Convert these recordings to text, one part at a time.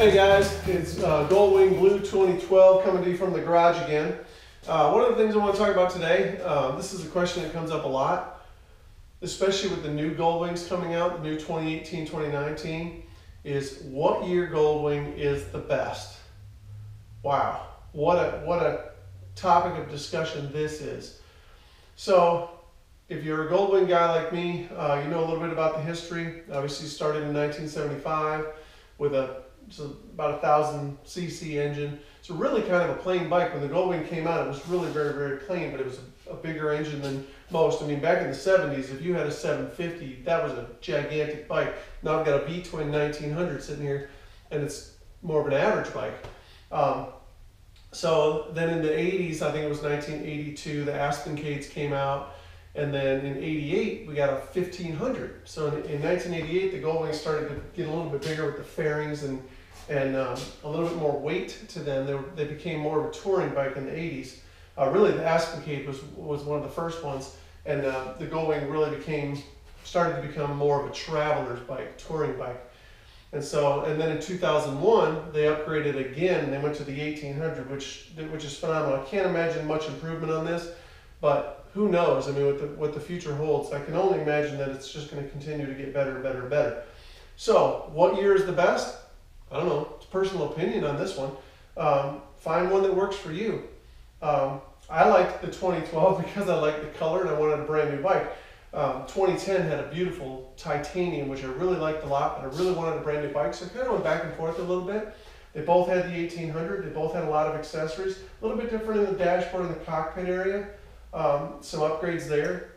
Hey guys, it's Goldwing Blue 2012 coming to you from the garage again. One of the things I want to talk about today, this is a question that comes up a lot, especially with the new Goldwings coming out, the new 2018, 2019, is what year Goldwing is the best? Wow, what a topic of discussion this is. So, if you're a Goldwing guy like me, you know a little bit about the history. Obviously started in 1975 with about 1,000cc engine. So really kind of a plain bike. When the Goldwing came out, it was really very, very plain, but it was a bigger engine than most. I mean, back in the 70s, if you had a 750, that was a gigantic bike. Now I've got a V-twin 1900 sitting here, and it's more of an average bike. So then in the 80s, I think it was 1982, the Aspencades came out. And then in 88, we got a 1500. So in 1988, the Goldwing started to get a little bit bigger with the fairings and a little bit more weight to them. They became more of a touring bike in the 80s. Really, the Aspencade was one of the first ones. And the Goldwing really started to become more of a traveler's bike, touring bike. And then in 2001, they upgraded again, and they went to the 1800, which is phenomenal. I can't imagine much improvement on this, but who knows? I mean, what the future holds, I can only imagine that it's just going to continue to get better and better and better. So, what year is the best? I don't know. It's personal opinion on this one. Find one that works for you. I liked the 2012 because I liked the color and I wanted a brand new bike. 2010 had a beautiful titanium, which I really liked a lot, but I really wanted a brand new bike, so I kind of went back and forth a little bit. They both had the 1800. They both had a lot of accessories. A little bit different in the dashboard and the cockpit area. Some upgrades there.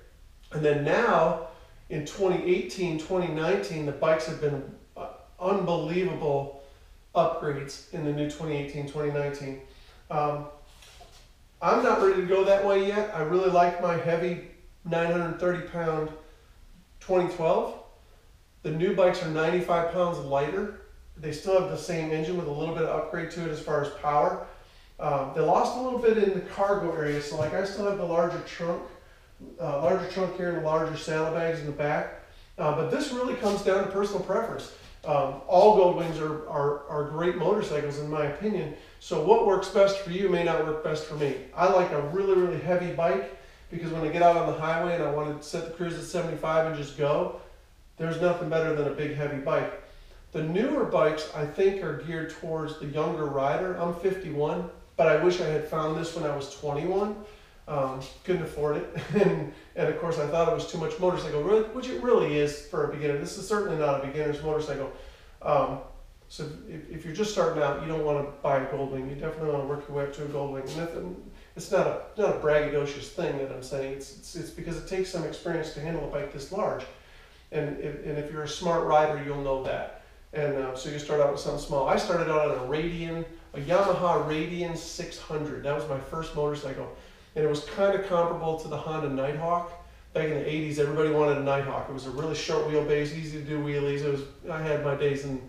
And then now, in 2018, 2019, the bikes have been unbelievable upgrades in the new 2018, 2019. I'm not ready to go that way yet. I really like my heavy 930-pound 2012. The new bikes are 95 pounds lighter. They still have the same engine with a little bit of upgrade to it as far as power. They lost a little bit in the cargo area, so like I still have the larger trunk here and the larger saddlebags in the back. But this really comes down to personal preference. All Goldwings are great motorcycles in my opinion. So what works best for you may not work best for me. I like a really, really heavy bike because when I get out on the highway and I want to set the cruise at 75 and just go, there's nothing better than a big heavy bike. The newer bikes I think are geared towards the younger rider. I'm 51. But I wish I had found this when I was 21. Couldn't afford it. and of course I thought it was too much motorcycle, which it really is for a beginner. This is certainly not a beginner's motorcycle. So if you're just starting out, you don't want to buy a Goldwing. You definitely want to work your way up to a Goldwing. And it's not a braggadocious thing that I'm saying. It's because it takes some experience to handle a bike this large. And if you're a smart rider, you'll know that. And so you start out with something small. I started out on a Yamaha Radian 600. That was my first motorcycle. And it was kind of comparable to the Honda Nighthawk. Back in the 80s, everybody wanted a Nighthawk. It was a really short wheelbase, easy to do wheelies. I had my days in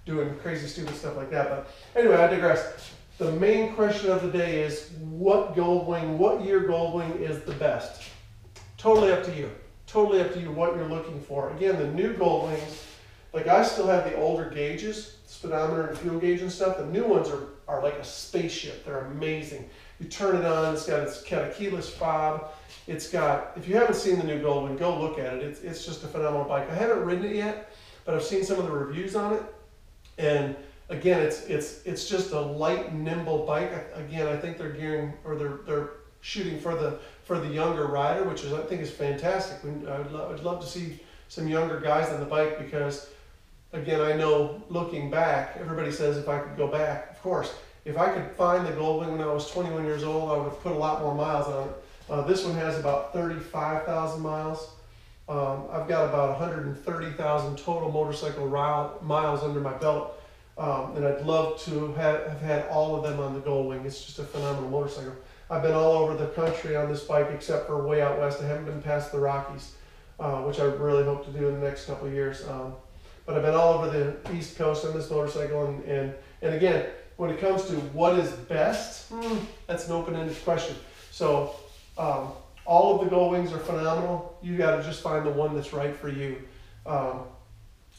doing crazy, stupid stuff like that. But anyway, I digress. The main question of the day is, what year Goldwing is the best? Totally up to you. Totally up to you what you're looking for. Again, the new Goldwings, like I still have the older gauges, speedometer and fuel gauge and stuff. The new ones are like a spaceship. They're amazing. You turn it on, it's got a keyless fob. It's got, if you haven't seen the new Goldwing, go look at it. It's just a phenomenal bike. I haven't ridden it yet, but I've seen some of the reviews on it. And again, it's just a light, nimble bike. Again, I think they're shooting for the younger rider, which I think is fantastic. I'd love to see some younger guys on the bike because, again, I know looking back, everybody says if I could go back, of course, if I could find the Goldwing when I was 21 years old, I would have put a lot more miles on it. This one has about 35,000 miles. I've got about 130,000 total motorcycle miles under my belt. And I'd love to have had all of them on the Goldwing. It's just a phenomenal motorcycle. I've been all over the country on this bike except for way out west. I haven't been past the Rockies, which I really hope to do in the next couple of years. But I've been all over the East Coast on this motorcycle, and again, when it comes to what is best, that's an open-ended question. So all of the Goldwings are phenomenal. You got to just find the one that's right for you.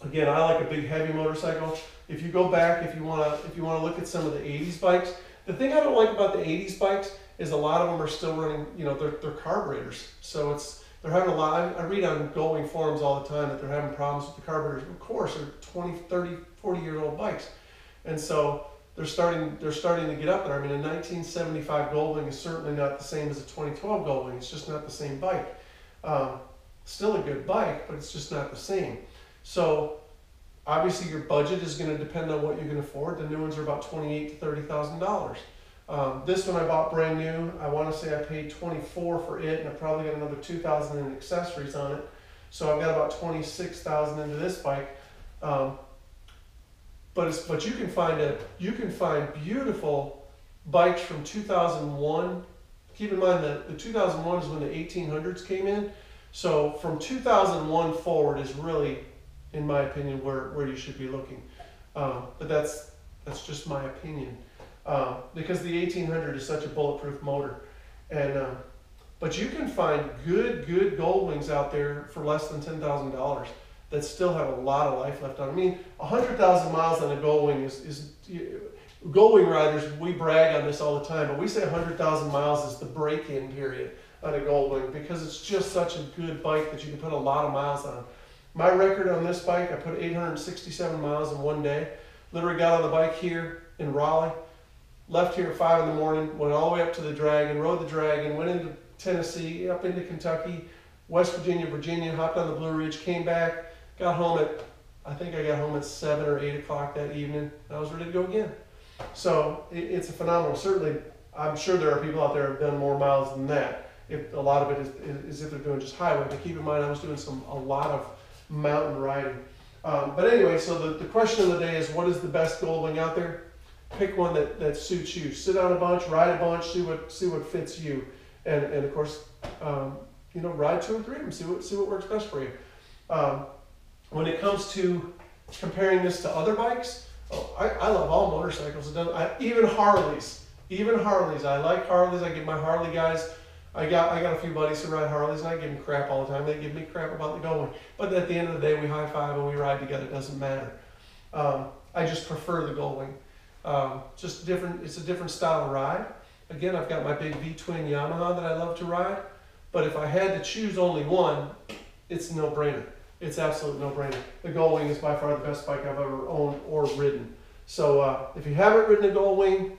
Again, I like a big heavy motorcycle. If you go back, if you wanna look at some of the 80s bikes, the thing I don't like about the 80s bikes is a lot of them are still running, you know, they're carburetors. So they're having a lot, I read on Goldwing forums all the time that they're having problems with the carburetors. Of course, they're 20, 30, 40-year-old bikes. And so they're starting to get up there. I mean, a 1975 Goldwing is certainly not the same as a 2012 Goldwing. It's just not the same bike. Still a good bike, but it's just not the same. So obviously your budget is going to depend on what you can afford. The new ones are about $28,000 to $30,000. This one I bought brand new. I want to say I paid $24,000 for it, and I probably got another $2,000 in accessories on it. So I've got about $26,000 into this bike. But you can find beautiful bikes from 2001. Keep in mind that the 2001 is when the 1800s came in. So from 2001 forward is really, in my opinion, where you should be looking. But that's just my opinion. Because the 1800 is such a bulletproof motor. And but you can find good Goldwings out there for less than $10,000 that still have a lot of life left on. I mean, 100,000 miles on a Goldwing is Goldwing riders, we brag on this all the time, but we say 100,000 miles is the break-in period on a Goldwing because it's just such a good bike that you can put a lot of miles on. My record on this bike, I put 867 miles in one day. Literally got on the bike here in Raleigh, left here at 5 in the morning, went all the way up to the Dragon, rode the Dragon, went into Tennessee, up into Kentucky, West Virginia, hopped on the Blue Ridge, came back, got home I think I got home at 7 or 8 o'clock that evening. I was ready to go again. So it's a phenomenal. Certainly, I'm sure there are people out there who have done more miles than that. If a lot of it is if they're doing just highway. But keep in mind, I was doing a lot of mountain riding. But anyway, so the question of the day is, what is the best Goldwing out there? Pick one that suits you. Sit on a bunch, ride a bunch, see what fits you, and of course, you know, ride 2 or 3 of them. See what works best for you. When it comes to comparing this to other bikes, I love all motorcycles. Even Harleys. I like Harleys. I give my Harley guys. I got a few buddies who ride Harleys, and I give them crap all the time. They give me crap about the Goldwing. But at the end of the day, we high five and we ride together. It doesn't matter. I just prefer the Goldwing. Just different. It's a different style of ride. Again, I've got my big V-twin Yamaha that I love to ride. But if I had to choose only one, it's a no-brainer. It's absolute no-brainer. The Goldwing is by far the best bike I've ever owned or ridden. So if you haven't ridden a Goldwing,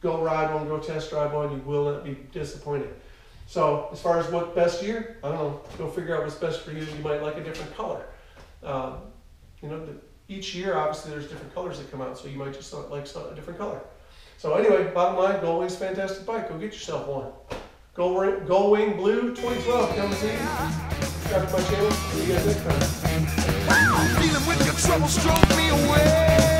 go ride one, go test drive one. You will not be disappointed. So as far as what best year, I don't know. Go figure out what's best for you. You might like a different color. You know, each year, obviously, there's different colors that come out. So you might just like a different color. So anyway, bottom line, Goldwing's a fantastic bike. Go get yourself one. Goldwing Blue 2012. Come see you. Subscribe to my channel. See you guys next time. Dealing with your trouble, stroke me away.